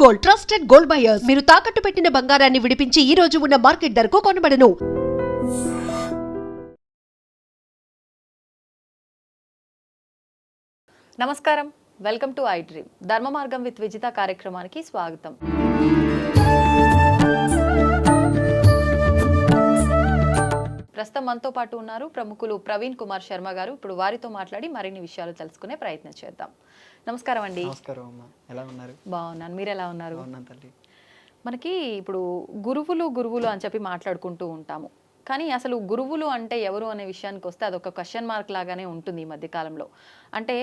Gold, trusted gold buyers. మీరు తాకట్టు పెట్టిన బంగారాన్ని విడిపించి ఈ రోజు ఉన్న మార్కెట్ ధరకు కొనబడను. నమస్కారం, వెల్కమ్ టు ఐ డ్రీమ్. ధర్మ మార్గం విత్ విజిత కార్యక్రమానికి స్వాగతం. ప్రస్తుతం మనతో పాటు ఉన్నారు ప్రముఖులు ప్రవీణ్ కుమార్ శర్మ గారు. ఇప్పుడు వారితో మాట్లాడి మరిన్ని విషయాలు తెలుసుకునే ప్రయత్నం చేద్దాం. నమస్కారం అండి. నమస్కారం అమ్మా, ఎలా ఉన్నారు? బాగున్నాను, మీరు ఎలా ఉన్నారు? బాగున్నాను తల్లి. మనకి ఇప్పుడు గురువులు అని చెప్పి మాట్లాడుకుంటూ ఉంటాము, కానీ అసలు గురువులు అంటే ఎవరు అనే విషయానికి వస్తే అదొక క్వశ్చన్ మార్క్ లాగానే ఉంటుంది ఈ మధ్య కాలంలో. అంటే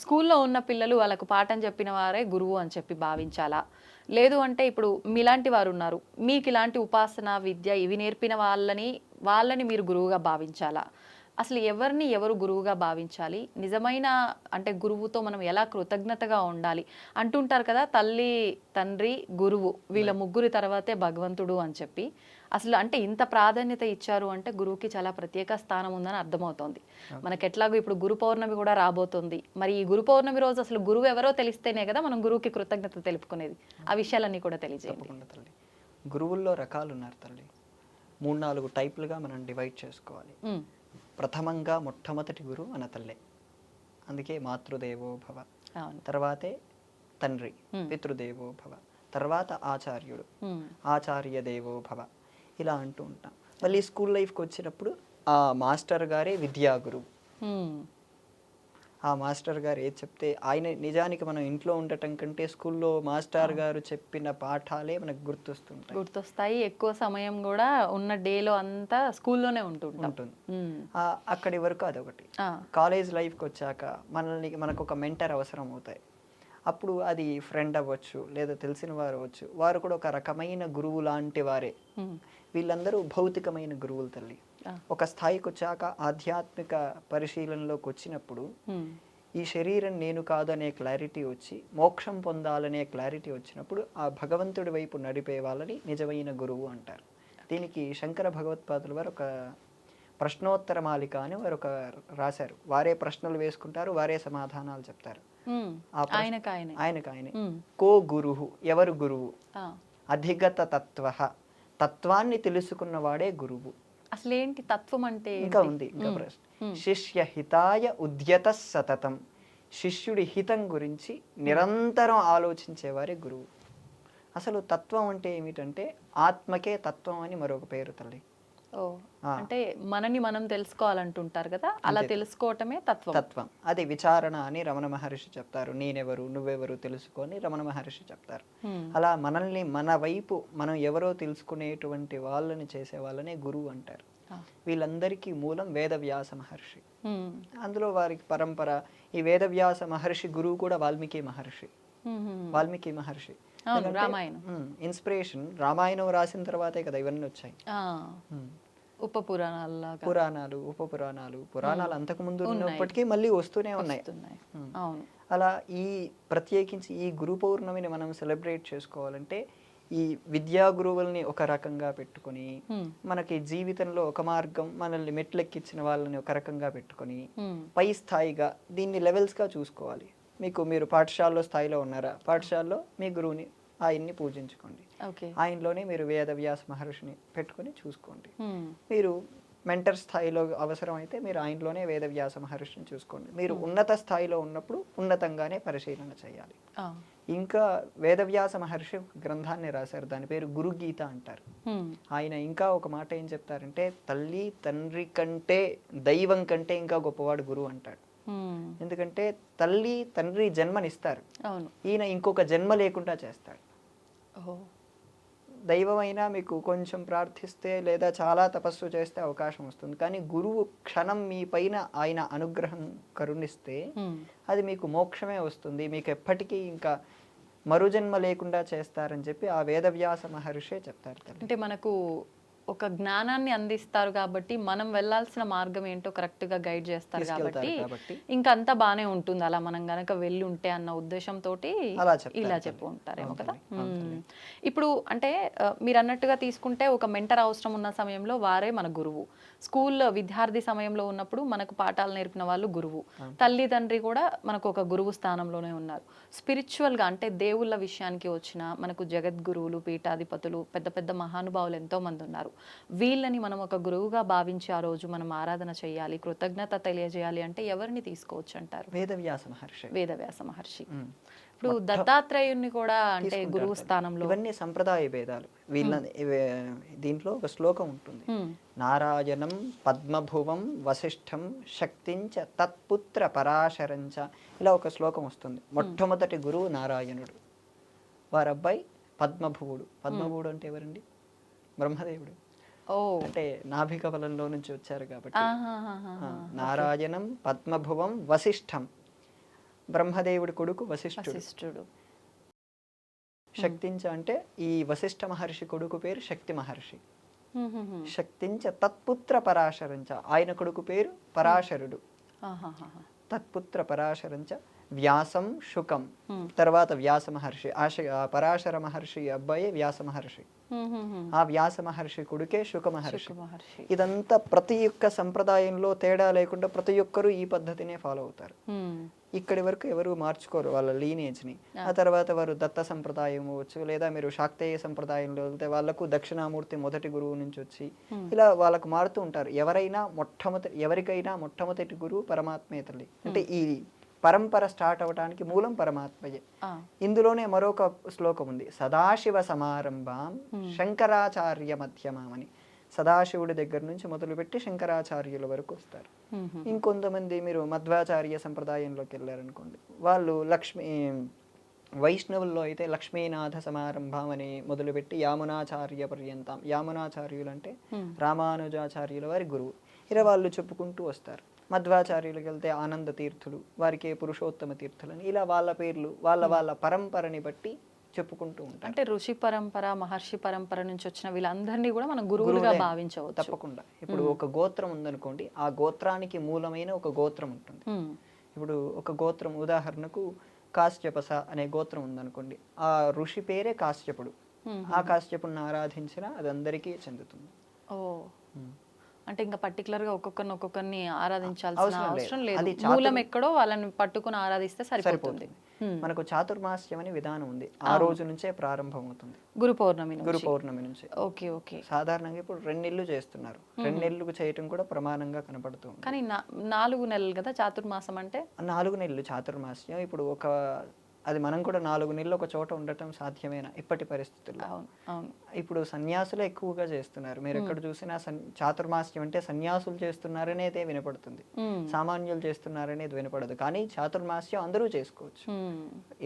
స్కూల్లో ఉన్న పిల్లలు వాళ్ళకు పాఠం చెప్పిన వారే గురువు అని చెప్పి భావించాలా, లేదు అంటే ఇప్పుడు మీలాంటి వారు ఉన్నారు, మీకు ఇలాంటి ఉపాసన విద్య ఇవి నేర్పిన వాళ్ళని మీరు గురువుగా భావించాలా? అసలు ఎవరు గురువుగా భావించాలి? నిజమైన అంటే గురువుతో మనం ఎలా కృతజ్ఞతగా ఉండాలి అంటుంటారు కదా, తల్లి తండ్రి గురువు వీళ్ళ ముగ్గురి తర్వాతే భగవంతుడు అని చెప్పి. అసలు అంటే ఇంత ప్రాధాన్యత ఇచ్చారు అంటే గురువుకి చాలా ప్రత్యేక స్థానం ఉందని అర్థమవుతోంది. మనకి ఎట్లాగో ఇప్పుడు గురు పౌర్ణమి కూడా రాబోతుంది. మరి ఈ గురు పౌర్ణమి రోజు అసలు గురువు ఎవరో తెలిస్తేనే కదా మనం గురువుకి కృతజ్ఞత తెలుపుకునేది. ఆ విషయాలన్నీ కూడా తెలియజేయండి. తల్లి, గురువుల్లో రకాలు ఉన్నారు తల్లి. 3-4 టైపులుగా మనం డివైడ్ చేసుకోవాలి. ప్రథమంగా మొట్టమొదటి గురువు మన తల్లే, అందుకే మాతృదేవో భవ, తర్వాతే తండ్రి పితృదేవో భవ, తర్వాత ఆచార్యుడు ఆచార్య దేవో భవ, ఇలా అంటూ ఉంటాం. మళ్ళీ స్కూల్ లైఫ్కి వచ్చినప్పుడు ఆ మాస్టర్ గారే విద్యా గురువు. ఆ మాస్టర్ గారు ఏది చెప్తే ఆయన, నిజానికి మనం ఇంట్లో ఉండటం కంటే స్కూల్లో మాస్టర్ గారు చెప్పిన పాఠాలే మనకు గుర్తొస్తాయి. ఎక్కువ సమయం కూడా ఉన్న డేలో అంతా స్కూల్లోనే ఉంటుంది. అక్కడి వరకు అదొకటి. కాలేజ్ లైఫ్కి వచ్చాక మనకు ఒక మెంటర్ అవసరం అవుతాయి. అప్పుడు అది ఫ్రెండ్ అవ్వచ్చు, లేదా తెలిసిన వారు అవ్వచ్చు, వారు కూడా ఒక రకమైన గురువు లాంటి వారే. వీళ్ళందరూ భౌతికమైన గురువులు తల్లి. ఒక స్థాయికి వచ్చాక ఆధ్యాత్మిక పరిశీలనలోకి వచ్చినప్పుడు ఈ శరీరం నేను కాదనే క్లారిటీ వచ్చి మోక్షం పొందాలనే క్లారిటీ వచ్చినప్పుడు ఆ భగవంతుడి వైపు నడిపే వాళ్ళని నిజమైన గురువు అంటారు. దీనికి శంకర భగవత్పాదులు వారు ఒక ప్రశ్నోత్తర మాలిక అని వారు ఒక రాశారు. వారే ప్రశ్నలు వేసుకుంటారు, వారే సమాధానాలు చెప్తారు. ఆయనకాయనే కో గురువు, ఎవరు గురువు? అధిగత తత్వ, తత్వాన్ని తెలుసుకున్నవాడే గురువు. అసలు ఏంటి తత్వం అంటే? ఇంకా ఉంది, ఇంకా ప్రశ్న. శిష్య హితాయ ఉద్యత సతతం, శిష్యుడి హితం గురించి నిరంతరం ఆలోచించేవారే గురువు. అసలు తత్వం అంటే ఏమిటంటే ఆత్మకే తత్వం అని మరొక పేరు తల్లి. అంటే మనని మనం తెలుసుకోవాలంటుంటారు కదా, అలా తెలుసుకోవటమే తత్వం. అది విచారణ అని రమణ మహర్షి చెప్తారు. నేనెవరు నువ్వెవరు తెలుసుకొని రమణ మహర్షి చెప్తారు. అలా మనల్ని మన వైపు మనం ఎవరో తెలుసుకునేటువంటి వాళ్ళని చేసే వాళ్ళనే గురువు అంటారు. వీళ్ళందరికీ మూలం వేదవ్యాస మహర్షి. అందులో వారికి పరంపర ఈ వేదవ్యాస మహర్షి గురువు కూడా వాల్మీకి మహర్షి. ఇన్స్పిరేషన్ రామాయణం రాసిన తర్వాతే కదా ఇవన్నీ వచ్చాయి. పురాణాలు అంతకు ముందు ఉన్నప్పటికీ మళ్ళీ వస్తూనే ఉన్నాయి. అలా ఈ ప్రత్యేకించి ఈ గురు పౌర్ణమిని మనం సెలబ్రేట్ చేసుకోవాలంటే ఈ విద్యా గురువుల్ని ఒక రకంగా పెట్టుకొని, మనకి జీవితంలో ఒక మార్గం మనల్ని మెట్లెక్కించిన వాళ్ళని ఒక రకంగా పెట్టుకొని పై స్థాయిగా దీన్ని లెవెల్స్ గా చూసుకోవాలి. మీరు పాఠశాలలో స్థాయిలో ఉన్నారా, పాఠశాలలో మీ గురువుని ఆయన్ని పూజించుకోండి. ఆయనలోనే మీరు వేదవ్యాస మహర్షిని పెట్టుకుని చూసుకోండి. మీరు మెంటర్ స్థాయిలో అవసరమైతే మీరు ఆయనలోనే వేదవ్యాస మహర్షిని చూసుకోండి. మీరు ఉన్నత స్థాయిలో ఉన్నప్పుడు ఉన్నతంగానే పరిశీలన చేయాలి. ఇంకా వేదవ్యాస మహర్షి గ్రంథాన్ని రాశారు, దాని పేరు గురుగీత అంటారు. ఆయన ఇంకా ఒక మాట ఏం చెప్తారంటే, తల్లి తండ్రి కంటే దైవం కంటే ఇంకా గొప్పవాడు గురువు అంటాడు. ఎందుకంటే తల్లి తండ్రి జన్మనిస్తారు, ఈయన ఇంకొక జన్మ లేకుండా చేస్తాడు. దైవమైనా మీకు కొంచెం ప్రార్థిస్తే లేదా చాలా తపస్సు చేస్తే అవకాశం వస్తుంది, కానీ గురువు క్షణం మీ పైన ఆయన అనుగ్రహం కరుణిస్తే అది మీకు మోక్షమే వస్తుంది, మీకు ఎప్పటికీ ఇంకా మరుజన్మ లేకుండా చేస్తారని చెప్పి ఆ వేదవ్యాస మహర్షే చెప్తారు. అంటే మనకు ఒక జ్ఞానాన్ని అందిస్తారు కాబట్టి మనం వెళ్ళాల్సిన మార్గం ఏంటో కరెక్ట్ గా గైడ్ చేస్తారు తీసుకెళ్తారు కాబట్టి కాబట్టి ఇంకా అంతా బానే ఉంటుంది అలా మనం గనక వెళ్ళి ఉంటే అన్న ఉద్దేశంతో అలా చెప్తారు ఇలా తల్లి. చెప్పు ఉంటారేమో అవును కదా. తల్లి, అవును తల్లి. ఇప్పుడు అంటే మీరు అన్నట్టుగా తీసుకుంటే ఒక మెంటర్ అవసరం ఉన్న సమయంలో వారే మన గురువు. స్కూల్ విద్యార్థి సమయంలో ఉన్నప్పుడు మనకు పాఠాలు నేర్పిన వాళ్ళు గురువు. తల్లిదండ్రి కూడా మనకు ఒక గురువు స్థానంలోనే ఉన్నారు. స్పిరిచువల్ గా అంటే దేవుళ్ళ విషయానికి వచ్చిన మనకు జగద్గురువులు, పీఠాధిపతులు, పెద్ద పెద్ద మహానుభావులు ఎంతో మంది ఉన్నారు. వీళ్ళని మనం ఒక గురువుగా భావించి ఆ రోజు మనం ఆరాధన చేయాలి, కృతజ్ఞత తెలియజేయాలి అంటే ఎవరిని తీసుకోవచ్చు అంటారు? వేదవ్యాస మహర్షి. వేదవ్యాస మహర్షి. ఉమ్. ఇప్పుడు దత్తాత్రేయుని కూడా అంటే తీసుకుంటారు గురువు తల్లి. స్థానంలో ఇవన్నీ సంప్రదాయ భేదాలు. దీంట్లో ఒక శ్లోకం ఉంటుంది. నారాయణం పద్మభువం వశిష్ఠం శక్తించ తత్పుత్ర పరాశరంచ. ఇలా ఒక శ్లోకం వస్తుంది. మొట్టమొదటి గురువు నారాయణుడు, వారి అబ్బాయి పద్మభువుడు. పద్మభువుడు అంటే ఎవరండి? బ్రహ్మదేవుడు. ఓ అంటే నాభి కమలంలో నుంచి వచ్చారు కాబట్టి. ఆహాహాహా. నారాయణం పద్మభువం వశిష్ఠం, బ్రహ్మదేవుడి కొడుకు వశిష్ఠుడు. వశిష్ఠుడు. శక్తించ అంటే ఈ వశిష్ఠ మహర్షి కొడుకు పేరు శక్తి మహర్షి. హుహుహు. శక్తించ తత్పుత్ర పరాశరంచ, ఆయన కొడుకు పేరు పరాశరుడు. ఆహాహాహా. తత్పుత్ర పరాశరంచ వ్యాసం శుకం. తర్వాత వ్యాస మహర్షి. ఆ పరాశర మహర్షి అబ్బాయి వ్యాస మహర్షి. హుహుహు. ఆ వ్యాస మహర్షి కొడుకే శుక మహర్షి. శుక మహర్షి. ఇదంతా ప్రతి ఒక్క సంప్రదాయంలో తేడా లేకుండా ప్రతి ఒక్కరూ ఈ పద్ధతినే ఫాలో అవుతారు. హ్మ్. ఇక్కడి వరకు ఎవరు మార్చుకోరు వాళ్ళ లీనేజ్ని. ఆ తర్వాత వారు దత్త సంప్రదాయం అవ్వచ్చు, లేదా మీరు శాక్తేయ సంప్రదాయంలో వెళ్తే వాళ్ళకు దక్షిణామూర్తి మొదటి గురువు నుంచి వచ్చి ఇలా వాళ్ళకు మారుతూ ఉంటారు. ఎవరికైనా మొట్టమొదటి గురువు పరమాత్మే తల్లి. అంటే ఈ పరంపర స్టార్ట్ అవడానికి మూలం పరమాత్మయే. ఇందులోనే మరొక శ్లోకం ఉంది, సదాశివ సమారంభం శంకరాచార్య మధ్యమం అని. సదాశివుడి దగ్గర నుంచి మొదలుపెట్టి శంకరాచార్యుల వరకు వస్తారు. ఇంకొంతమంది మీరు మధ్వాచార్య సంప్రదాయంలోకి వెళ్ళారనుకోండి, వాళ్ళు వైష్ణవుల్లో అయితే లక్ష్మీనాథ సమారంభం అని మొదలుపెట్టి యామునాచార్య పర్యంతం. యామునాచార్యులు అంటే రామానుజాచార్యుల వారి గురువు. ఇలా వాళ్ళు చెప్పుకుంటూ వస్తారు. మధ్వాచార్యులకు వెళ్తే ఆనంద తీర్థులు, వారికి పురుషోత్తమ తీర్థులు అని ఇలా వాళ్ళ పేర్లు వాళ్ళ పరంపరని బట్టి చెప్పుకుంటూ ఉంటారు. అంటే ఋషి పరంపర, మహర్షి పరంపర నుంచి వచ్చిన వీళ్ళందరినీ కూడా మనం గురువులుగా భావించవచ్చు. తప్పకుండా. ఇప్పుడు ఒక గోత్రం ఉందనుకోండి, ఆ గోత్రానికి మూలమైన ఒక గోత్రం ఉంటుంది. ఇప్పుడు ఒక గోత్రం ఉదాహరణకు కాశ్యపస అనే గోత్రం ఉందనుకోండి, ఆ ఋషి పేరే కాశ్యపుడు. ఆ కాశ్యపుడిని ఆరాధించినా అది అందరికీ చెందుతుంది. ఓ, అంటే ఇంకా పర్టికులర్ గా ఒక్కొక్కరిని ఆరాధించాల్సిన అవసరం లేదు. మూలం ఎక్కడో వాళ్ళని పట్టుకుని ఆరాధిస్తే సరిపోతుంది. మనకు చాతుర్మాస్యం అనే విధానం ఉంది. ఆ రోజు నుంచే ప్రారంభం అవుతుంది, గురు పౌర్ణమి నుంచి. Okay okay. సాధారణంగా ఇప్పుడు 2 నెలలు చేస్తున్నారు. 2 నెలలు చేయటం కూడా ప్రమాణంగా కనపడుతుంది. కానీ 4 నెలలు కదా చాతుర్మాసం అంటే. 4 నెలలు చాతుర్మాస్యం. ఇప్పుడు అది మనం కూడా 4 నెలలు ఒక చోట ఉండటం సాధ్యమేనా ఇప్పటి పరిస్థితుల్లో? ఇప్పుడు సన్యాసులే ఎక్కువగా చేస్తున్నారు. మీరు ఎక్కడ చూసినా చాతుర్మాస్యం అంటే సన్యాసులు చేస్తున్నారనేదే వినపడుతుంది, సామాన్యులు చేస్తున్నారనేది వినపడదు. కానీ చాతుర్మాస్యం అందరూ చేసుకోవచ్చు,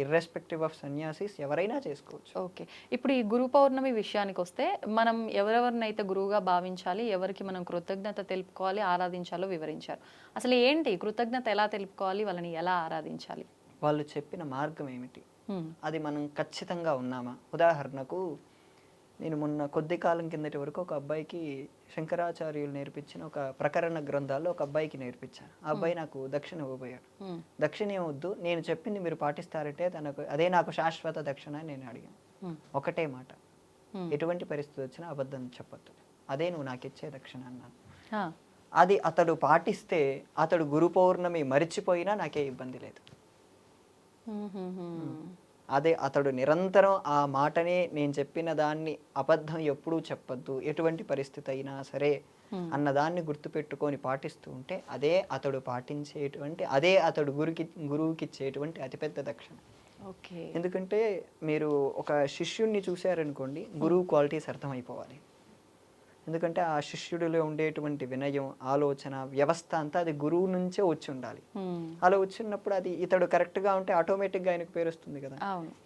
ఇర్రెస్పెక్టివ్ ఆఫ్ సన్యాసిస్ ఎవరైనా చేసుకోవచ్చు. ఓకే. ఇప్పుడు ఈ గురు పౌర్ణమి విషయానికి వస్తే మనం ఎవరెవరినైతే గురువుగా భావించాలి, ఎవరికి మనం కృతజ్ఞత తెలుపుకోవాలి, ఆరాధించాలో వివరించారు. అసలు ఏంటి కృతజ్ఞత, ఎలా తెలుపుకోవాలి, వాళ్ళని ఎలా ఆరాధించాలి? వాళ్ళు చెప్పిన మార్గం ఏమిటి, అది మనం ఖచ్చితంగా ఉన్నామా? ఉదాహరణకు నేను మొన్న కొద్ది కాలం కిందటి వరకు ఒక అబ్బాయికి శంకరాచార్యులు నేర్పించిన ఒక ప్రకరణ గ్రంథాల్లో ఒక అబ్బాయికి నేర్పించాను. ఆ అబ్బాయి నాకు దక్షిణ ఇవ్వబోయాడు. దక్షిణ ఏమొద్దు, నేను చెప్పింది మీరు పాటిస్తారంటే అదే నాకు శాశ్వత దక్షిణ అని నేను అడిగాను. ఒకటే మాట, ఎటువంటి పరిస్థితి వచ్చినా అబద్ధం చెప్పొద్దు, అదే నువ్వు నాకు ఇచ్చే దక్షిణ అన్నాను. అది అతడు పాటిస్తే అతడు గురు పౌర్ణమి మరిచిపోయినా నాకే ఇబ్బంది లేదు. అదే అతడు నిరంతరం ఆ మాటనే, నేను చెప్పిన దాన్ని అబద్ధం ఎప్పుడూ చెప్పొద్దు, ఎటువంటి పరిస్థితి అయినా సరే అన్నదాన్ని గుర్తుపెట్టుకొని పాటిస్తూ ఉంటే అదే అతడు పాటించేటువంటి, అదే అతడు గురువుకి ఇచ్చేటువంటి అతిపెద్ద దక్షిణ. ఎందుకంటే మీరు ఒక శిష్యుణ్ణి చూశారనుకోండి, గురువు క్వాలిటీస్ అర్థమైపోవాలి. ఎందుకంటే ఆ శిష్యుడిలో ఉండేటువంటి వినయం, ఆలోచన, వ్యవస్థ అంతా అది గురువు నుంచే వచ్చి ఉండాలి. అలా వచ్చినప్పుడు అది ఇతడు కరెక్ట్గా ఉంటే ఆటోమేటిక్గా ఆయనకు పేరు వస్తుంది కదా.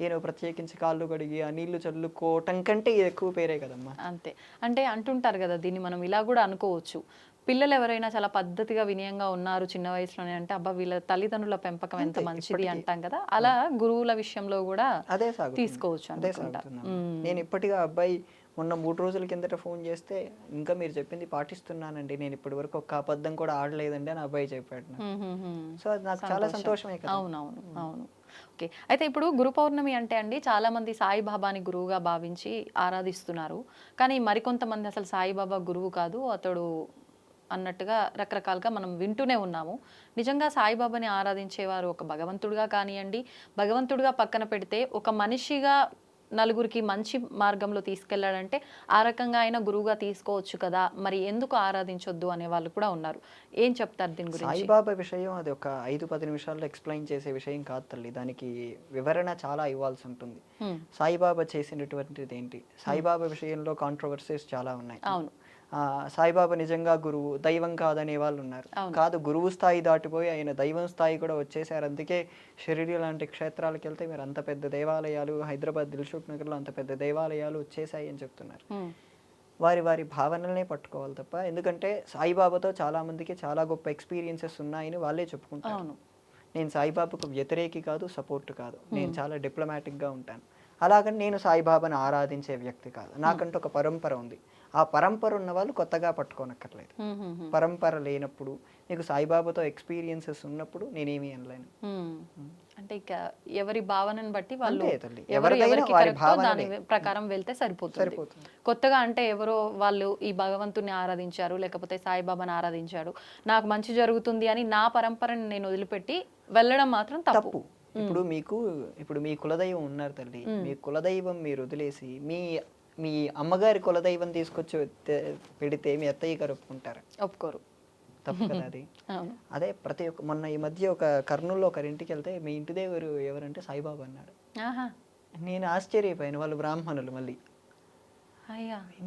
ఈయన ప్రత్యేకించి కాళ్ళు కడిగి ఆ నీళ్లు చల్లుకోవటం కంటే ఇది ఎక్కువ పేరే కదమ్మా. అంతే. అంటే అంటుంటారు కదా, దీన్ని మనం ఇలా కూడా అనుకోవచ్చు, పిల్లలు ఎవరైనా చాలా పద్ధతిగా వినయంగా ఉన్నారు చిన్న వయసులోనే అంటే అబ్బా వీళ్ళ తల్లిదండ్రుల పెంపకం ఎంత అంతే, మంచిది ఇప్పటికీ. అంటాం కదా, అలా గురువుల విషయంలో కూడా అదే సాగుతుంది. తీసుకోవచ్చు అదే అనుకుంటా. సాగుతుందమ్మా. నేను ఇప్పటిగా అబ్బాయి మొన్న 3 రోజుల కిందట ఫోన్ చేస్తే ఇంకా మీరు చెప్పింది పాటిస్తున్నానండి, నేను ఇప్పటి వరకు ఒక్క అబద్ధం కూడా ఆడలేదండి అని అబ్బాయి చెప్పాడు నాకు. సో అది నాకు చాలా సంతోషమే కదా. అవునవును అవును. ఓకే, అయితే ఇప్పుడు గురు పౌర్ణమి అంటే అండి చాలా మంది సాయిబాబాని గురువుగా భావించి ఆరాధిస్తున్నారు, కానీ మరికొంతమంది అసలు సాయిబాబా గురువు కాదు అతడు అన్నట్టుగా రకరకాలుగా మనం వింటూనే ఉన్నాము. నిజంగా సాయిబాబాని ఆరాధించేవారు ఒక భగవంతుడిగా కానివ్వండి, భగవంతుడిగా పక్కన పెడితే ఒక మనిషిగా నలుగురికి మంచి మార్గంలో తీసుకెళ్లాడంటే ఆ రకంగా అయినా గురువుగా తీసుకోవచ్చు కదా, మరి ఎందుకు ఆరాధించొద్దు అనే వాళ్ళు కూడా ఉన్నారు. ఏం చెప్తారు దీని గురించి? సాయిబాబా విషయం అది ఒక 5-10 నిమిషాల్లో ఎక్స్ప్లెయిన్ చేసే విషయం కాదు తల్లి, దానికి వివరణ చాలా ఇవ్వాల్సి ఉంటుంది. సాయిబాబా చేసినటువంటిది ఏంటి, సాయిబాబా విషయంలో కాంట్రవర్సీస్ చాలా ఉన్నాయి. అవును, సాయిబాబా నిజంగా గురువు, దైవం కాదనే వాళ్ళు ఉన్నారు. కాదు, గురువు స్థాయి దాటిపోయి ఆయన దైవం స్థాయి కూడా వచ్చేసారు. అందుకే షిరిడి లాంటి క్షేత్రాలకు వెళ్తే మీరు అంత పెద్ద దేవాలయాలు, హైదరాబాద్ దిల్సుఖ్ నగర్లో అంత పెద్ద దేవాలయాలు వచ్చేసాయి అని చెప్తున్నారు. వారి వారి భావనలనే పట్టుకోవాలి తప్ప, ఎందుకంటే సాయిబాబాతో చాలా మందికి చాలా గొప్ప ఎక్స్పీరియన్సెస్ ఉన్నాయని వాళ్ళే చెప్పుకుంటారు. నేను సాయిబాబాకు వ్యతిరేకి కాదు, సపోర్ట్ కాదు, నేను చాలా డిప్లొమాటిక్గా ఉంటాను. అలాగని నేను సాయిబాబాను ఆరాధించే వ్యక్తి కాదు. నాకంటూ ఒక పరంపర ఉంది. ఆ పరంపర ఉన్న వాళ్ళు కొత్తగా పట్టుకోనక్కర్లేదు. పరంపర లేనప్పుడు, నీకు సాయిబాబాతో ఎక్స్పీరియన్సెస్ ఉన్నప్పుడు నేనేమీ అనలేను. అంటే ఇక ఎవరి భావనను బట్టి వాళ్ళు అంతే తల్లి, ఎవరు ఎవరిదైనా ఎవరికి వారి కరెక్టో దాని భావనలే. ప్రకారం వెళ్తే సరిపోతుంది. సరిపోతుంది. కొత్తగా అంటే ఎవరో వాళ్ళు ఈ భగవంతుని ఆరాధించారు లేకపోతే సాయిబాబాని ఆరాధించారు, నాకు మంచి జరుగుతుంది అని నా పరంపరని నేను వదిలిపెట్టి వెళ్ళడం మాత్రం తప్పు. ఇప్పుడు మీ కులదైవం ఉన్నారు తల్లి, మీ కులదైవం మీరు వదిలేసి మీ అమ్మగారి కులదైవం తీసుకొచ్చి పెడితే మీ అత్తయ్య గారు ఒప్పుకుంటారు? ఒప్పుకోరు. తప్పు కదా అది. అదే ప్రతి ఒక్క మొన్న ఈ మధ్య ఒక కర్నూలులో ఒకరి ఇంటికి వెళ్తే మీ ఇంటి దేవుడు ఎవరంటే సాయిబాబా అన్నాడు. నేను ఆశ్చర్యపోయాను. వాళ్ళు బ్రాహ్మణులు. మళ్ళీ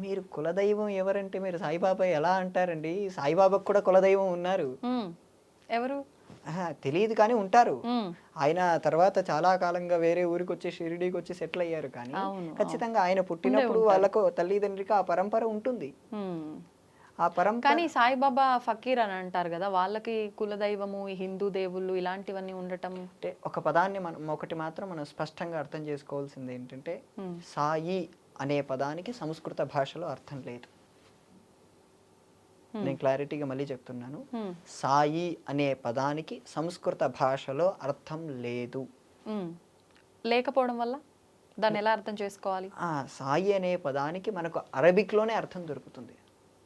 మీరు కులదైవం ఎవరంటే మీరు సాయిబాబా ఎలా అంటారండి? సాయిబాబాకు కూడా కులదైవం ఉన్నారు. ఎవరు తెలియదు కానీ ఉంటారు. ఆయన తర్వాత చాలా కాలంగా వేరే ఊరికి వచ్చి షిరిడీకి వచ్చి సెటిల్ అయ్యారు. కానీ ఖచ్చితంగా ఆయన పుట్టినప్పుడు వాళ్ళకు తల్లిదండ్రికి ఆ పరంపర ఉంటుంది. ఆ పరంపర. కానీ సాయిబాబా ఫకీర్ అని అంటారు కదా, వాళ్ళకి కులదైవము హిందూ దేవుళ్ళు ఇలాంటివన్నీ ఉండటం అంటే ఒక పదాన్ని ఒకటి మాత్రం మనం స్పష్టంగా అర్థం చేసుకోవాల్సింది ఏంటంటే, సాయి అనే పదానికి సంస్కృత భాషలో అర్థం లేదు. నేను క్లారిటీగా మళ్ళీ చెప్తున్నాను. సాయి అనే పదానికి సంస్కృత భాషలో అర్థం లేదు. లేకపోవడం వల్ల దాన్ని ఎలా అర్థం చేసుకోవాలి? సాయి అనే పదానికి మనకు అరబిక్లోనే అర్థం దొరుకుతుంది.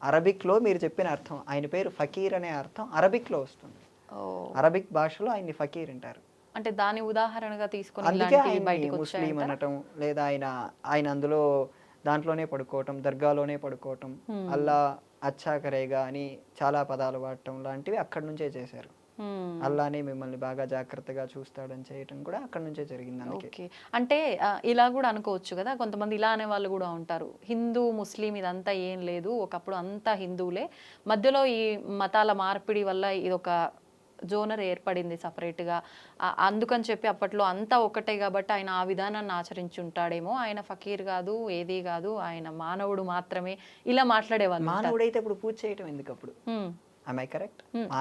అరబిక్లో మీరు చెప్పిన అర్థం, ఆయన పేరు ఫకీర్ అనే అర్థం అరబిక్లో వస్తుంది. అరబిక్ భాషలో ఆయన్ని ఫకీర్ అంటారు. అంటే దాని ఉదాహరణగా తీసుకొని అందుకే ఆయన ముస్లిం అనటం, లేదా ఆయన దాంట్లోనే పడుకోవటం, దర్గాలోనే పడుకోవటం, అల్లా అచ్చా కరేగా అని చాలా పదాలు వాడటం లాంటివి అక్కడి నుంచే చేశారు. అల్లానే మిమ్మల్ని బాగా జాగ్రత్తగా చూస్తాడని చేయటం కూడా అక్కడి నుంచే జరిగింది. ఓకే, అంటే ఇలా కూడా అనుకోవచ్చు కదా, కొంతమంది ఇలా అనే వాళ్ళు కూడా ఉంటారు, హిందూ ముస్లిం ఇదంతా ఏం లేదు, ఒకప్పుడు అంతా హిందువులే, మధ్యలో ఈ మతాల మార్పిడి వల్ల ఇది ఒక జోనర్ ఏర్పడింది సపరేట్గా, అందుకని చెప్పి అప్పట్లో అంతా ఒకటే కాబట్టి ఆయన ఆ విధానాన్ని ఆచరించి ఉంటాడేమో, ఆయన ఫకీర్ కాదు ఏది కాదు ఆయన మానవుడు మాత్రమే, ఇలా మాట్లాడేవాళ్ళు. మానవుడైతే ఇప్పుడు పూజ చేయటం ఎందుకు అప్పుడు?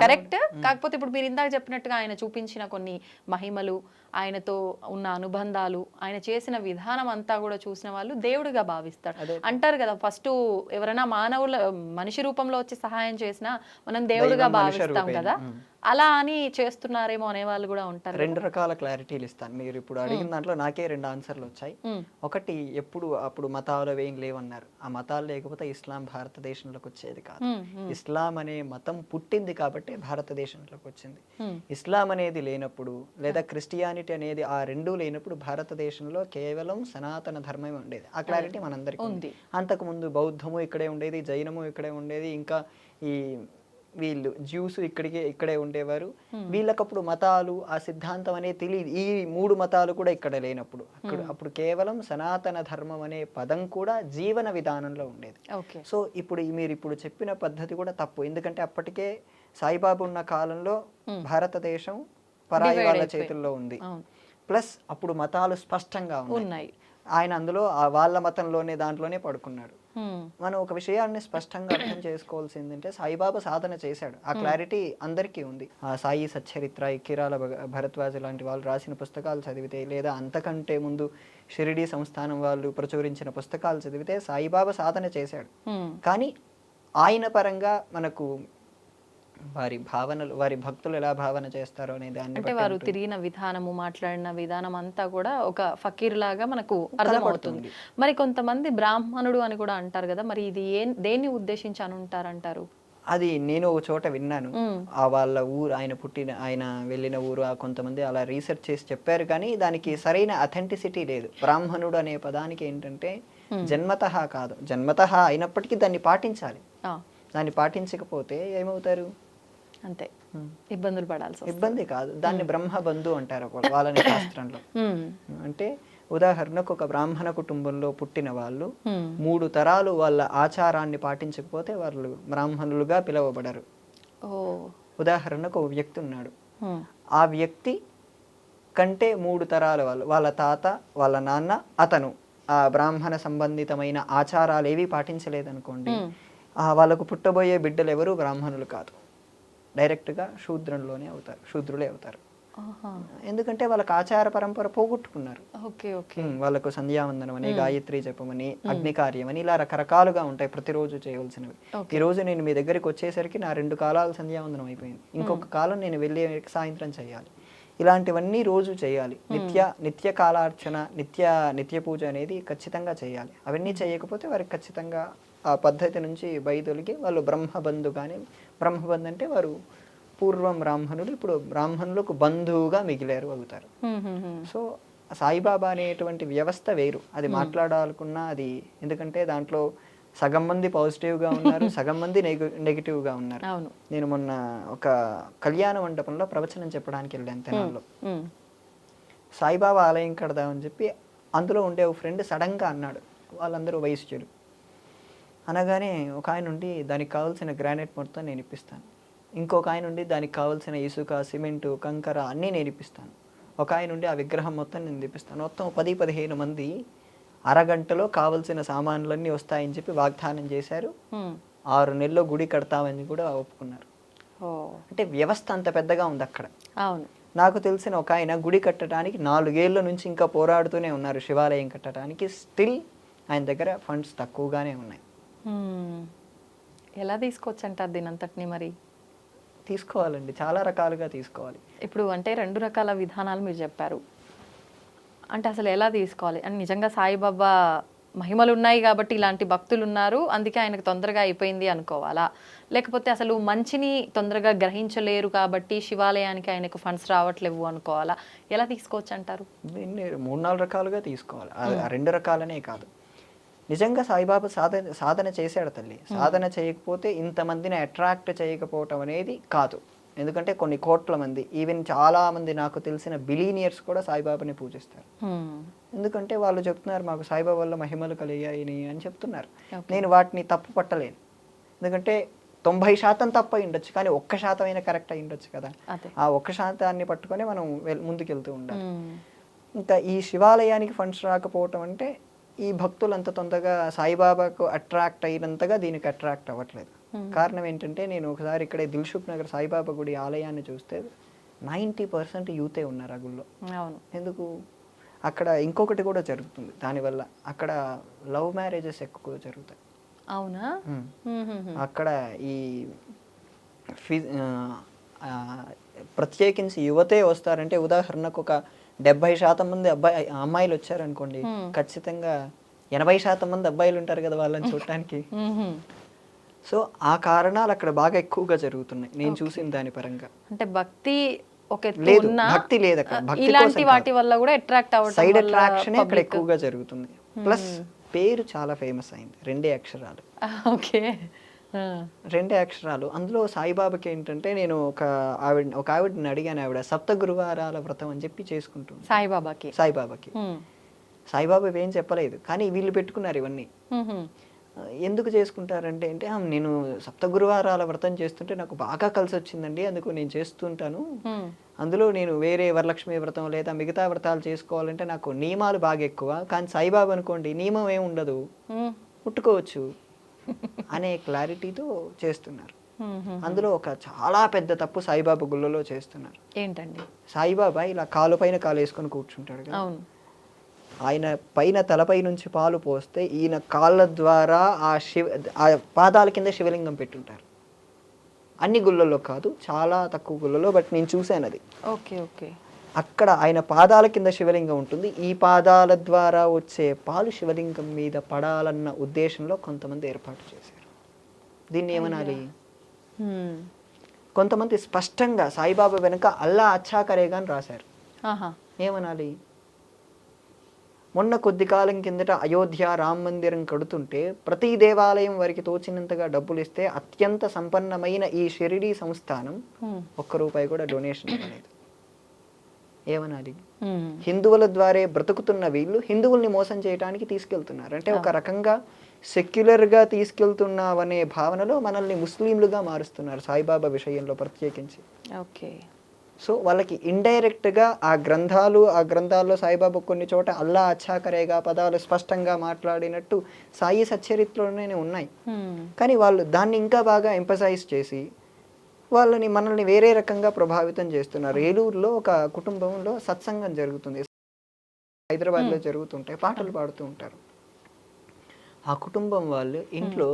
కరెక్ట్. కాకపోతే ఇప్పుడు మీరు ఇందాక చెప్పినట్టుగా ఆయన చూపించిన కొన్ని మహిమలు, ఆయనతో ఉన్న అనుబంధాలు, ఆయన చేసిన విధానం అంతా కూడా చూసిన వాళ్ళు దేవుడిగా భావిస్తారు అంటారు కదా. ఫస్ట్ ఎవరైనా మనిషి రూపంలో వచ్చి సహాయం చేసినా మనం దేవుడిగా భావిస్తాం కదా, అలా అని చేస్తున్నారేమో అనే వాళ్ళు కూడా ఉంటారు. 2 రకాల క్లారిటీలు ఇస్తాను. మీరు ఇప్పుడు అడిగిన దాంట్లో నాకే 2 ఆన్సర్లు వచ్చాయి. ఒకటి, అప్పుడు మతాలు ఏం లేవన్నారు. ఆ మతాలు లేకపోతే ఇస్లాం భారతదేశంలోకి వచ్చేది కాదు. ఇస్లాం అనే మతం పుట్టింది కాబట్టి భారతదేశంలోకి వచ్చింది. ఇస్లాం అనేది లేనప్పుడు, లేదా క్రిస్టియానిటీ అనేది ఆ రెండూ లేనప్పుడు భారతదేశంలో కేవలం సనాతన ధర్మమే ఉండేది. ఆ క్లారిటీ మనందరికీ ఉంది. అంతకు ముందు బౌద్ధము ఇక్కడే ఉండేది, జైనము ఇక్కడే ఉండేది, ఇంకా ఈ వీళ్ళు జ్యూస్ ఇక్కడే ఉండేవారు. వీళ్ళకప్పుడు మతాలు ఆ సిద్ధాంతం అనేది తెలియదు. ఈ 3 మతాలు కూడా ఇక్కడ లేనప్పుడు అప్పుడు కేవలం సనాతన ధర్మం అనే పదం కూడా జీవన విధానంలో ఉండేది. సో మీరు ఇప్పుడు చెప్పిన పద్ధతి కూడా తప్పు. ఎందుకంటే అప్పటికే సాయిబాబా ఉన్న కాలంలో భారతదేశం పరాయి వాళ్ళ చేతుల్లో ఉంది. ప్లస్ అప్పుడు మతాలు స్పష్టంగా ఉన్నాయి. ఆయన అందులో వాళ్ళ మతంలోనే దాంట్లోనే పడుకున్నాడు. మనం ఒక విషయాన్ని స్పష్టంగా అర్థం చేసుకోవాల్సింది అంటే సాయిబాబా సాధన చేశాడు, ఆ క్లారిటీ అందరికీ ఉంది. ఆ సాయి సచ్చరిత్ర, కిరాల భరద్వాజ్ లాంటి వాళ్ళు రాసిన పుస్తకాలు చదివితే, లేదా అంతకంటే ముందు షిరిడి సంస్థానం వాళ్ళు ప్రచురించిన పుస్తకాలు చదివితే సాయిబాబా సాధన చేశాడు. కానీ ఆయన పరంగా మనకు వారి భావనలు, వారి భక్తులు ఎలా భావన చేస్తారో అనే దాన్ని అంటే వారు తిరిగిన విధానము, మాట్లాడిన విధానం అంతా కూడా ఒక ఫకీర్ లాగా మనకు అర్థమవుతుంది. మరి కొంతమంది బ్రాహ్మణుడు అని కూడా అంటారు కదా, మరి ఇది దేన్ని ఉద్దేశించి అని ఉంటారంటారు? అది నేను ఒక చోట విన్నాను. ఆ వాళ్ళ ఊరు, ఆయన వెళ్ళిన ఊరు, ఆ కొంతమంది అలా రీసెర్చ్ చేసి చెప్పారు, కానీ దానికి సరైన అథెంటిసిటీ లేదు. బ్రాహ్మణుడు అనే పదానికి ఏంటంటే జన్మతః కాదు, జన్మతః అయినప్పటికీ దాన్ని పాటించాలి. దాన్ని పాటించకపోతే ఏమవుతారు? అంతే, ఇబ్బందులు పడాల్సి. ఇబ్బంది కాదు, దాన్ని బ్రహ్మబంధు అంటారు వాళ్ళని శాస్త్రంలో. అంటే ఉదాహరణకు ఒక బ్రాహ్మణ కుటుంబంలో పుట్టిన వాళ్ళు 3 తరాలు వాళ్ళ ఆచారాన్ని పాటించకపోతే వాళ్ళు బ్రాహ్మణులుగా పిలువబడరు. ఉదాహరణకు ఒక వ్యక్తి ఉన్నాడు, ఆ వ్యక్తి కంటే 3 తరాల వాళ్ళు, వాళ్ళ తాత, వాళ్ళ నాన్న, అతను ఆ బ్రాహ్మణ సంబంధితమైన ఆచారాలు ఏవి పాటించలేదనుకోండి, వాళ్ళకు పుట్టబోయే బిడ్డలు ఎవరు బ్రాహ్మణులు కాదు, డైరెక్ట్గా శూద్రులే అవుతారు. ఎందుకంటే వాళ్ళకి ఆచార పరంపర పోగొట్టుకున్నారు. వాళ్ళకు సంధ్యావందనం అని, గాయత్రి జపమని, అగ్ని కార్యం అని, ఇలా రకరకాలుగా ఉంటాయి ప్రతిరోజు చేయవలసినవి. ఈ రోజు నేను మీ దగ్గరికి వచ్చేసరికి నా 2 కాలాలు సంధ్యావందనం అయిపోయింది, ఇంకొక కాలం నేను వెళ్ళే సాయంత్రం చేయాలి. ఇలాంటివన్నీ రోజు చేయాలి. నిత్య కాలార్చన, నిత్య పూజ అనేది ఖచ్చితంగా చేయాలి. అవన్నీ చేయకపోతే వారికి ఖచ్చితంగా ఆ పద్ధతి నుంచి బయదొలిగి వాళ్ళు బ్రహ్మబంధు. కానీ బ్రహ్మబంధు అంటే వారు పూర్వం బ్రాహ్మణులు, ఇప్పుడు బ్రాహ్మణులకు బంధువుగా మిగిలారు అవుతారు. సో సాయిబాబా అనేటువంటి వ్యవస్థ వేరు, అది మాట్లాడాలనుకున్నా అది, ఎందుకంటే దాంట్లో సగం మంది పాజిటివ్గా ఉన్నారు, సగం మంది నెగిటివ్గా ఉన్నారు. నేను మొన్న ఒక కళ్యాణ మండపంలో ప్రవచనం చెప్పడానికి వెళ్ళాను తెనాల్లో. సాయిబాబా ఆలయం కడదామని చెప్పి అందులో ఉండే ఒక ఫ్రెండ్ సడన్గా అన్నాడు, వాళ్ళందరూ వయస్సులు అనగానే ఒక ఆయన ఉండి దానికి కావాల్సిన గ్రానైట్ మొత్తం నేను ఇప్పిస్తాను, ఇంకొక ఆయన ఉండి దానికి కావాల్సిన ఇసుక, సిమెంటు, కంకర అన్నీ నేను ఇప్పిస్తాను, ఒక ఆయన ఉండి ఆ విగ్రహం మొత్తం నేను తెప్పిస్తాను. మొత్తం 10-15 మంది అరగంటలో కావలసిన సామాన్లన్నీ వస్తాయని చెప్పి వాగ్దానం చేశారు. 6 నెలల్లో గుడి కడతామని కూడా ఒప్పుకున్నారు. అంటే వ్యవస్థ అంత పెద్దగా ఉంది అక్కడ. నాకు తెలిసిన ఒక ఆయన గుడి కట్టడానికి 4 ఏళ్ల నుంచి ఇంకా పోరాడుతూనే ఉన్నారు శివాలయం కట్టడానికి. స్టిల్ ఆయన దగ్గర ఫండ్స్ తక్కువగానే ఉన్నాయి. ఎలా తీసుకోవచ్చు అంటారు దీని అంతటిని? మరి తీసుకోవాలండి, చాలా రకాలుగా తీసుకోవాలి. ఇప్పుడు అంటే 2 రకాల విధానాలు మీరు చెప్పారు, అంటే అసలు ఎలా తీసుకోవాలి? అని నిజంగా సాయిబాబా మహిమలు ఉన్నాయి కాబట్టి ఇలాంటి భక్తులు ఉన్నారు, అందుకే ఆయనకు తొందరగా అయిపోయింది అనుకోవాలా? లేకపోతే అసలు మంచిని తొందరగా గ్రహించలేరు కాబట్టి శివాలయానికి ఆయనకు ఫండ్స్ రావట్లేవు అనుకోవాలా? ఎలా తీసుకోవచ్చు అంటారు? దీన్ని 3-4 రకాలుగా తీసుకోవాలి, 2 రకాలనే కాదు. నిజంగా సాయిబాబా సాధన చేశాడు తల్లి. సాధన చేయకపోతే ఇంతమందిని అట్రాక్ట్ చేయకపోవటం అనేది కాదు. ఎందుకంటే కొన్ని కోట్ల మంది, ఈవెన్ చాలా మంది నాకు తెలిసిన బిలీనియర్స్ కూడా సాయిబాబాని పూజిస్తారు. ఎందుకంటే వాళ్ళు చెప్తున్నారు మాకు సాయిబాబా వల్ల మహిమలు కలిగాయని అని చెప్తున్నారు. నేను వాటిని తప్పు పట్టలేను, ఎందుకంటే 90% తప్పు అయి ఉండొచ్చు, కానీ 1% అయినా కరెక్ట్ అయి ఉండొచ్చు కదా. ఆ 1% పట్టుకొని మనం ముందుకెళ్తూ ఉండాలి. ఇంకా ఈ శివాలయానికి ఫండ్స్ రాకపోవటం అంటే ఈ భక్తులు అంత తొందరగా సాయిబాబాకు అట్రాక్ట్ అయినంతగా దీనికి అట్రాక్ట్ అవ్వట్లేదు. కారణం ఏంటంటే నేను ఒకసారి ఇక్కడే దిల్సుఖ్ నగర్ సాయిబాబా గుడి ఆలయాన్ని చూస్తే 90% యూతే ఉన్నారు ఆ గుళ్ళో. ఎందుకు? అక్కడ ఇంకొకటి కూడా జరుగుతుంది దానివల్ల, అక్కడ లవ్ మ్యారేజెస్ ఎక్కువ జరుగుతాయి. అవునా? అక్కడ ఈ ప్రత్యేకించి యువతే వస్తారంటే, ఉదాహరణకు ఒక 70% మంది అమ్మాయిలు వచ్చారనుకోండి, ఖచ్చితంగా 80% మంది అబ్బాయిలు ఉంటారు కదా వాళ్ళని చూడటానికి. సో ఆ కారణాలు అక్కడ బాగా ఎక్కువగా జరుగుతున్నాయి నేను చూసిన దాని పరంగా. అంటే భక్తి లేదు, భక్తి లేదు అక్కడ. ఇలాంటి వాటి వల్ల కూడా అట్రాక్ట్ అవ్వడం, సైడ్ అట్రాక్షన్ అక్కడ ఎక్కువగా జరుగుతుంది. ప్లస్ పేరు చాలా ఫేమస్ అయింది, 2 అక్షరాలు. ఓకే, 2 అక్షరాలు. అందులో సాయిబాబాకి ఏంటంటే, నేను ఒక ఆవిడని అడిగాను, ఆవిడ 7 గురువారాల వ్రతం అని చెప్పి చేసుకుంటుంది సాయిబాబాకి. సాయిబాబా ఏం చెప్పలేదు, కానీ వీళ్ళు పెట్టుకున్నారు ఇవన్నీ. ఎందుకు చేసుకుంటారంటే నేను 7 గురువారాల వ్రతం చేస్తుంటే నాకు బాగా కలిసి వచ్చిందండి, అందుకు నేను చేస్తుంటాను. అందులో నేను వేరే వరలక్ష్మి వ్రతం లేదా మిగతా వ్రతాలు చేసుకోవాలంటే నాకు నియమాలు బాగా ఎక్కువ, కానీ సాయిబాబా అనుకోండి నియమం ఏమి ఉండదు, ముట్టుకోవచ్చు అనే క్లారిటీతో చేస్తున్నారు. అందులో ఒక చాలా పెద్ద తప్పు సాయిబాబా గుళ్ళలో చేస్తున్నారు. ఏంటండి? సాయిబాబా ఇలా కాలు పైన కాలు వేసుకొని కూర్చుంటాడు కదా, అవును. ఆయన పైన తలపై నుంచి పాలు పోస్తే ఈయన కాళ్ళ ద్వారా ఆ పాదాల కింద శివలింగం పెట్టుంటారు. అన్ని గుళ్ళల్లో కాదు, చాలా తక్కువ గుళ్ళలో, బట్ నేను చూశాను అది. Okay okay. అక్కడ ఆయన పాదాల కింద శివలింగం ఉంటుంది. ఈ పాదాల ద్వారా వచ్చే పాలు శివలింగం మీద పడాలన్న ఉద్దేశంలో కొంతమంది ఏర్పాటు చేశారు. దీన్ని ఏమనాలి? కొంతమంది స్పష్టంగా సాయిబాబా వెనుక అల్లా అచ్చా కరేగా అని రాశారు. ఏమనాలి? మొన్న కొద్ది కాలం కిందట అయోధ్య రామ మందిరం కడుతుంటే ప్రతి దేవాలయం వారికి తోచినంతగా డబ్బులు ఇస్తే అత్యంత సంపన్నమైన ఈ షిరిడీ సంస్థానం ₹1 కూడా డొనేషన్ ఇవ్వలేదు. ఏమనాలి? హిందువుల ద్వారా బ్రతుకుతున్న వీళ్ళు హిందువుల్ని మోసం చేయడానికి తీసుకెళ్తున్నారు. అంటే ఒక రకంగా సెక్యులర్గా తీసుకెళ్తున్నావనే భావనలో మనల్ని ముస్లింలుగా మారుస్తున్నారు సాయిబాబా విషయంలో ప్రత్యేకించి. ఓకే. సో వాళ్ళకి ఇండైరెక్ట్గా ఆ గ్రంథాల్లో సాయిబాబా కొన్ని చోట అల్లా అచ్చా కరేగా పదాలు స్పష్టంగా మాట్లాడినట్టు సాయి సచ్చరిత్రలోనే ఉన్నాయి. కానీ వాళ్ళు దాన్ని ఇంకా బాగా ఎంపసైజ్ చేసి మనల్ని వేరే రకంగా ప్రభావితం చేస్తున్నారు. ఏలూరులో ఒక కుటుంబంలో సత్సంగం జరుగుతుంది, హైదరాబాద్లో జరుగుతుంటాయి, పాటలు పాడుతూ ఉంటారు. ఆ కుటుంబం వాళ్ళు ఇంట్లో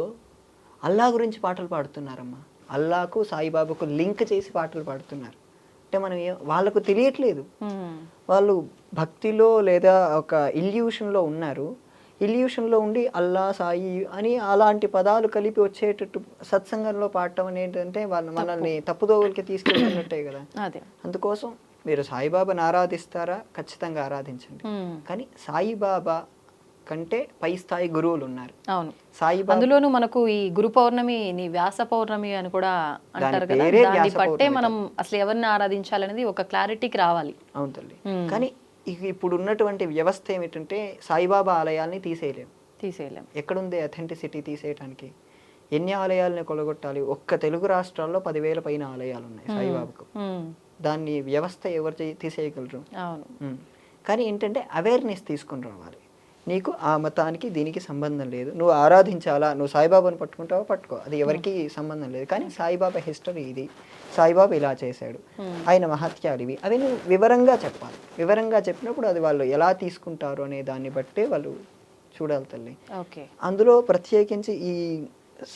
అల్లా గురించి పాటలు పాడుతున్నారమ్మా. అల్లాకు సాయిబాబాకు లింక్ చేసి పాటలు పాడుతున్నారు. అంటే వాళ్ళకు తెలియట్లేదు, వాళ్ళు భక్తిలో లేదా ఒక ఇల్యూషన్లో ఉన్నారు. ఇల్యూషన్లో ఉండి అల్లా సాయి అని అలాంటి పదాలు కలిపి వచ్చేటట్టు సత్సంగంలో పాడటం అనేటంటే మనల్ని తప్పుదోవలకి తీసుకెళ్తున్నట్టే కదా. అందుకోసం మీరు సాయిబాబాని ఆరాధిస్తారా? ఖచ్చితంగా ఆరాధించండి. కానీ సాయిబాబా కంటే పై స్థాయి గురువులు ఉన్నారు. అవును. సాయిబాబా అందులోనూ మనకు ఈ గురు పౌర్ణమి, వ్యాస పౌర్ణమి అని కూడా అంటారు కదా, దాన్ని బట్టే మనం అసలు ఎవరిని ఆరాధించాలనేది ఒక క్లారిటీకి రావాలి. అవును తల్లి. కానీ ఇప్పుడు ఉన్నటువంటి వ్యవస్థ ఏమిటంటే సాయిబాబా ఆలయాల్ని తీసేయలేం. ఎక్కడుంది అథెంటిసిటీ తీసేయటానికి? ఎన్ని ఆలయాలని కొలగొట్టాలి? ఒక్క తెలుగు రాష్ట్రాల్లో 10,000 పైన ఆలయాలు ఉన్నాయి సాయిబాబాకు. దాన్ని వ్యవస్థ ఎవరు తీసేయగలరు? కానీ ఏంటంటే అవేర్నెస్ తీసుకుని రావాలి. నీకు ఆ మతానికి దీనికి సంబంధం లేదు, నువ్వు ఆరాధించాలా, నువ్వు సాయిబాబాను పట్టుకుంటావో పట్టుకో, అది ఎవరికి సంబంధం లేదు. కానీ సాయిబాబా హిస్టరీ ఇది, సాయిబాబా ఇలా చేశాడు, ఆయన మహత్యాలు ఇవి, అవి నువ్వు వివరంగా చెప్పాలి. వివరంగా చెప్పినప్పుడు అది వాళ్ళు ఎలా తీసుకుంటారు అనే దాన్ని బట్టే వాళ్ళు చూడాలి తల్లి. అందులో ప్రత్యేకించి ఈ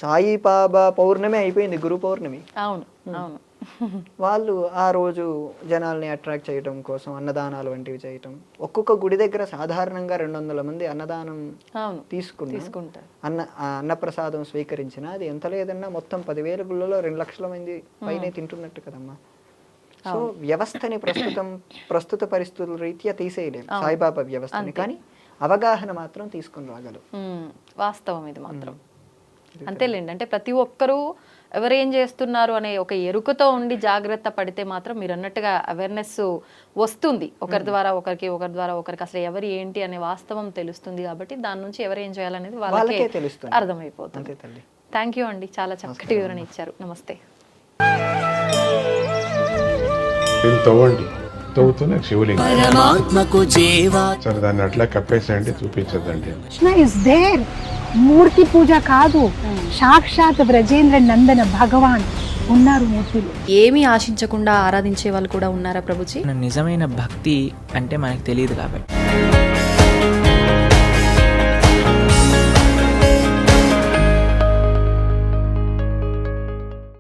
సాయిబాబా పౌర్ణమి అయిపోయింది, గురు పౌర్ణమి. అవును అవును. వాళ్ళు ఆ రోజు జనాల్ని అట్రాక్ట్ చేయడం కోసం అన్నదానాలు వంటివి చేయటం. ఒక్కొక్క గుడి దగ్గర సాధారణంగా 200 మంది అన్నదానం తీసుకుంటారు. అన్నప్రసాదం స్వీకరించిన అది ఎంత లేదన్నా మొత్తం 10,000 గుళ్ళలో 2 లక్షల మంది పైనే తింటున్నట్టు కదమ్మా. సో వ్యవస్థని ప్రస్తుత పరిస్థితుల రీత్యా తీసేయలేము సాయిబాబా వ్యవస్థని, కానీ అవగాహన మాత్రం తీసుకుని రాగలరు. వాస్తవం ఇది మాత్రం. అంతేలేండి. అంటే ప్రతి ఒక్కరూ ఎవరేం చేస్తున్నారు అనే ఒక ఎరుకతో ఉండి జాగ్రత్త పడితే మాత్రం మీరు అన్నట్టుగా అవేర్నెస్ వస్తుంది. ఒకరి ద్వారా ఒకరికి, ఒకరి ద్వారా ఒకరికి అసలు ఎవరు ఏంటి అనే వాస్తవం తెలుస్తుంది. కాబట్టి దాని నుంచి ఎవరు ఏం చేయాలనేది వాళ్ళకే తెలుస్తుంది, అర్థమైపోతుంది. థ్యాంక్ యూ అండి, చాలా చక్కటి వివరణ ఇచ్చారు. నమస్తే. తవ్వుతూనే శివలింగం సరే దాన్ని అట్లా కప్పేసేయండి, చూపించదండి. మూర్తి పూజ కాదు, సాక్షాత్ బ్రజేంద్ర నందన భగవాన్ ఉన్నారు మూర్తిలో. ఏమీ ఆశించకుండా ఆరాధించే వాళ్ళు కూడా ఉన్నారా ప్రభుజీ? నిజమైన భక్తి అంటే మనకు తెలియదు కాబట్టి